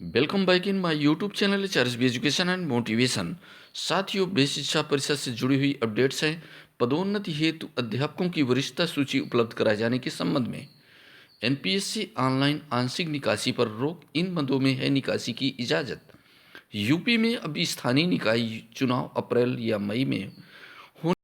Welcome back in my YouTube channel HRSB education and motivation. साथियों, बेस शिक्षा परिषद से जुड़ी हुई अपडेट्स हैं। पदोन्नति हेतु अध्यापकों की वरिष्ठता सूची उपलब्ध कराए जाने के संबंध में एनपीएससी ऑनलाइन आंशिक निकासी पर रोक, इन मदों में है निकासी की इजाज़त। यूपी में अभी स्थानीय निकाय चुनाव अप्रैल या मई में होने।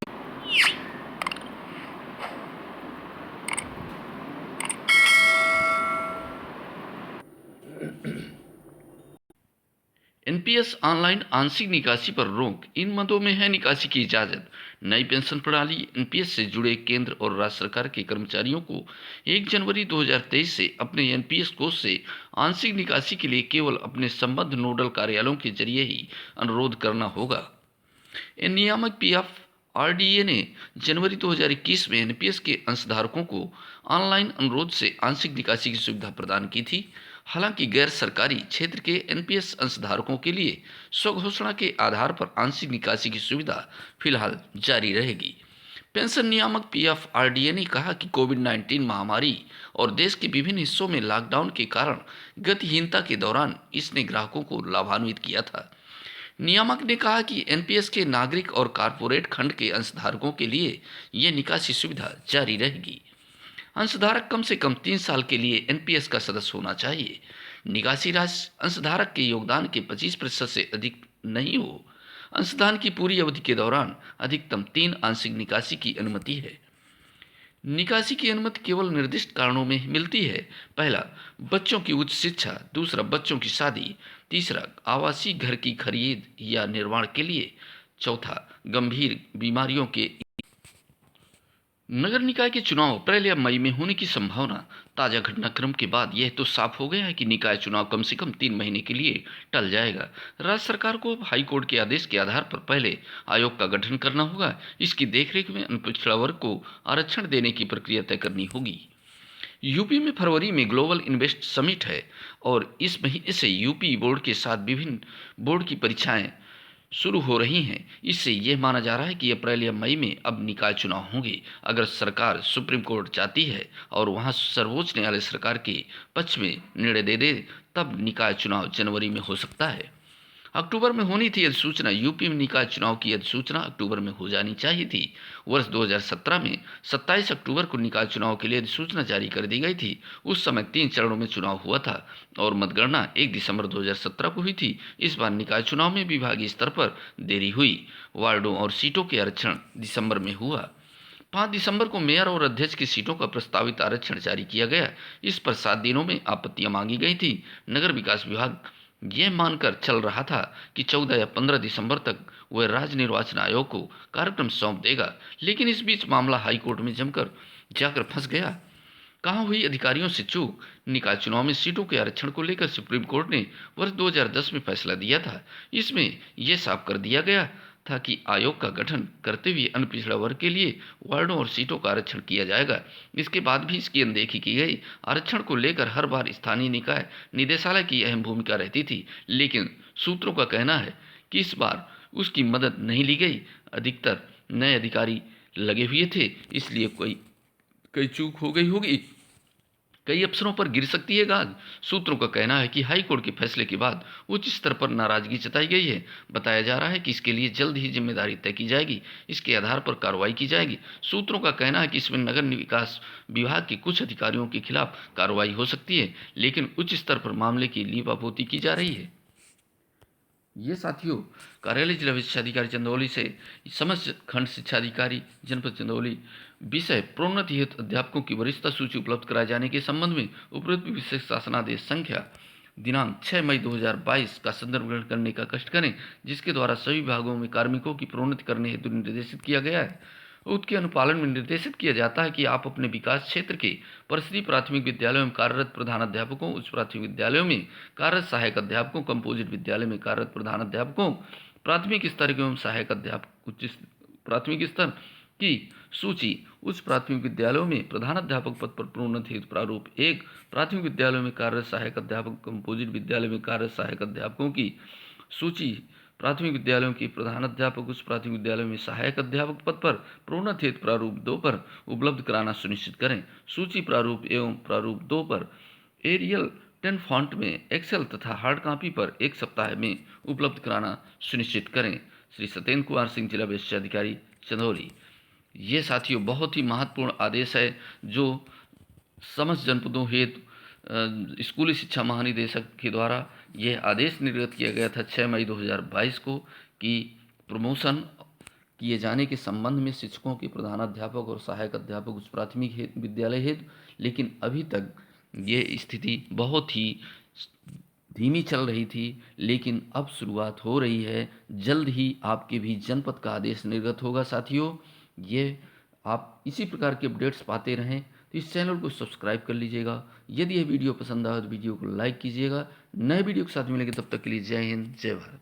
एनपीएस ऑनलाइन आंशिक निकासी पर रोक, इन मदों में है निकासी की इजाजत। नई पेंशन प्रणाली एनपीएस से जुड़े केंद्र और राज्य सरकार के कर्मचारियों को 1 जनवरी 2023 से अपने एनपीएस कोष से आंशिक निकासी के लिए केवल अपने संबद्ध नोडल कार्यालयों के जरिए ही अनुरोध करना होगा। नियामक पीएफ आरडीए ने जनवरी 2021 में एनपीएस के अंशधारकों को ऑनलाइन अनुरोध से आंशिक निकासी की सुविधा प्रदान की थी। हालांकि गैर सरकारी क्षेत्र के एनपीएस अंशधारकों के लिए स्वघोषणा के आधार पर आंशिक निकासी की सुविधा फिलहाल जारी रहेगी। पेंशन नियामक पीएफआरडीए ने कहा कि कोविड-19 महामारी और देश के विभिन्न हिस्सों में लॉकडाउन के कारण गतिहीनता के दौरान इसने ग्राहकों को लाभान्वित किया था। नियामक ने कहा कि एनपीएस के नागरिक और कारपोरेट खंड के अंशधारकों के लिए ये निकासी सुविधा जारी रहेगी। अंशधारक कम से कम 3 साल के लिए एनपीएस का सदस्य होना चाहिए। निकासी राशि अंशधारक के योगदान के 25% से अधिक नहीं हो। अंशदान की पूरी अवधि के दौरान अधिकतम 3 आंशिक निकासी की अनुमति है। निकासी की अनुमति केवल निर्दिष्ट कारणों में मिलती है। पहला, बच्चों की उच्च शिक्षा। दूसरा, बच्चों की शादी। तीसरा, आवासीय घर की खरीद या निर्माण के लिए। चौथा, गंभीर बीमारियों के। नगर निकाय के चुनाव अप्रैल या मई में होने की संभावना। ताजा घटनाक्रम के बाद यह तो साफ हो गया है कि निकाय चुनाव कम से कम 3 महीने के लिए टल जाएगा। राज्य सरकार को हाईकोर्ट के आदेश के आधार पर पहले आयोग का गठन करना होगा। इसकी देखरेख में पिछड़ा वर्ग को आरक्षण देने की प्रक्रिया तय करनी होगी। यूपी में फरवरी में ग्लोबल इन्वेस्ट समिट है और इस महीने से यूपी बोर्ड के साथ विभिन्न बोर्ड की परीक्षाएं शुरू हो रही हैं। इससे यह माना जा रहा है कि अप्रैल या मई में अब निकाय चुनाव होंगे। अगर सरकार सुप्रीम कोर्ट चाहती है और वहां सर्वोच्च न्यायालय सरकार के पक्ष में निर्णय दे दे, तब निकाय चुनाव जनवरी में हो सकता है। अक्टूबर में होनी थी अधिसूचना। यूपी में निकाय चुनाव की अधिसूचना अक्टूबर में हो जानी चाहिए थी। वर्ष 2017 में 27 अक्टूबर को निकाय चुनाव के लिए अधिसूचना जारी कर दी गई थी। उस समय 3 चरणों में चुनाव हुआ था और मतगणना 1 दिसंबर 2017 को हुई थी। इस बार निकाय चुनाव में विभागीय स्तर पर देरी हुई। वार्डों और सीटों के आरक्षण दिसंबर में हुआ। 5 दिसंबर को मेयर और अध्यक्ष की सीटों का प्रस्तावित आरक्षण जारी किया गया। इस पर 7 दिनों में आपत्तियां मांगी गई थी। नगर विकास विभाग यह मानकर चल रहा था कि 14 या 15 दिसंबर तक वह राज्य निर्वाचन आयोग को कार्यक्रम सौंप देगा, लेकिन इस बीच मामला हाईकोर्ट में जमकर जाकर फंस गया। कहाँ हुई अधिकारियों से चूक। निकाय चुनाव में सीटों के आरक्षण को लेकर सुप्रीम कोर्ट ने वर्ष 2010 में फैसला दिया था। इसमें यह साफ कर दिया गया था कि आयोग का गठन करते हुए अन्य पिछड़ा वर्ग के लिए वार्डों और सीटों का आरक्षण किया जाएगा। इसके बाद भी इसकी अनदेखी की गई। आरक्षण को लेकर हर बार स्थानीय निकाय निदेशालय की अहम भूमिका रहती थी, लेकिन सूत्रों का कहना है कि इस बार उसकी मदद नहीं ली गई। अधिकतर नए अधिकारी लगे हुए थे, इसलिए कोई कई चूक हो गई होगी। कई अफसरों पर गिर सकती है गाज। सूत्रों का कहना है कि हाई कोर्ट के फैसले के बाद उच्च स्तर पर नाराजगी जताई गई है। बताया जा रहा है कि इसके लिए जल्द ही जिम्मेदारी तय की जाएगी। इसके आधार पर कार्रवाई की जाएगी। सूत्रों का कहना है कि इसमें नगर विकास विभाग के कुछ अधिकारियों के खिलाफ कार्रवाई हो सकती है, लेकिन उच्च स्तर पर मामले की लीपापोती की जा रही है। ये साथियों, कार्यालय जिला शिक्षा अधिकारी चंदौली से समस्त खंड शिक्षा अधिकारी जनपद चंदौली विषय प्रोन्नति हेतु अध्यापकों की वरिष्ठता सूची उपलब्ध कराए जाने के संबंध में उपरोक्त विशेष शासनादेश संख्या दिनांक 6 मई 2022 का संदर्भ ग्रहण करने का कष्ट करें, जिसके द्वारा सभी विभागों में कार्मिकों की प्रोन्नति करने हेतु निर्देशित किया गया है। उसके अनुपालन में निर्देशित किया जाता है कि आप अपने विकास क्षेत्र के परिषदीय प्राथमिक विद्यालयों में कार्यरत प्रधानाध्यापकों, उच्च प्राथमिक विद्यालयों में कार्यरत सहायक अध्यापकों, कंपोजिट विद्यालय में कार्यरत प्रधानाध्यापकों, प्राथमिक स्तर एवं सहायक अध्यापक उच्च प्राथमिक स्तर की सूची उच्च प्राथमिक विद्यालयों में प्रधानाध्यापक पद पर प्रोन्नति हेतु प्रारूप 1, प्राथमिक विद्यालयों में कार्यरत सहायक अध्यापक, कंपोजिट विद्यालय में कार्यरत सहायक अध्यापकों की सूची प्राथमिक विद्यालयों की प्रधानाध्यापक, उच्च प्राथमिक विद्यालयों में सहायक अध्यापक पद पर प्रोन्नति हेतु प्रारूप 2 पर उपलब्ध कराना सुनिश्चित करें। सूची प्रारूप एवं प्रारूप 2 पर एरियल 10 फॉन्ट में एक्सेल तथा हार्ड कॉपी पर 1 सप्ताह में उपलब्ध कराना सुनिश्चित करें। श्री सत्येंद्र कुमार सिंह, जिला विशिष्ट अधिकारी, चंदौली। ये साथियों बहुत ही महत्वपूर्ण आदेश है जो समस्त जनपदों हेतु स्कूली शिक्षा महानिदेशक के द्वारा यह आदेश निर्गत किया गया था 6 मई 2022 को कि प्रमोशन किए जाने के संबंध में शिक्षकों के प्रधानाध्यापक और सहायक अध्यापक उच्च प्राथमिक विद्यालय हेतु, लेकिन अभी तक ये स्थिति बहुत ही धीमी चल रही थी, लेकिन अब शुरुआत हो रही है। जल्द ही आपके भी जनपद का आदेश निर्गत होगा साथियों। ये आप इसी प्रकार के अपडेट्स पाते रहें तो इस चैनल को सब्सक्राइब कर लीजिएगा। यदि यह वीडियो पसंद आए तो वीडियो को लाइक कीजिएगा। नए वीडियो के साथ मिलेंगे, तब तक के लिए जय हिंद, जय भारत।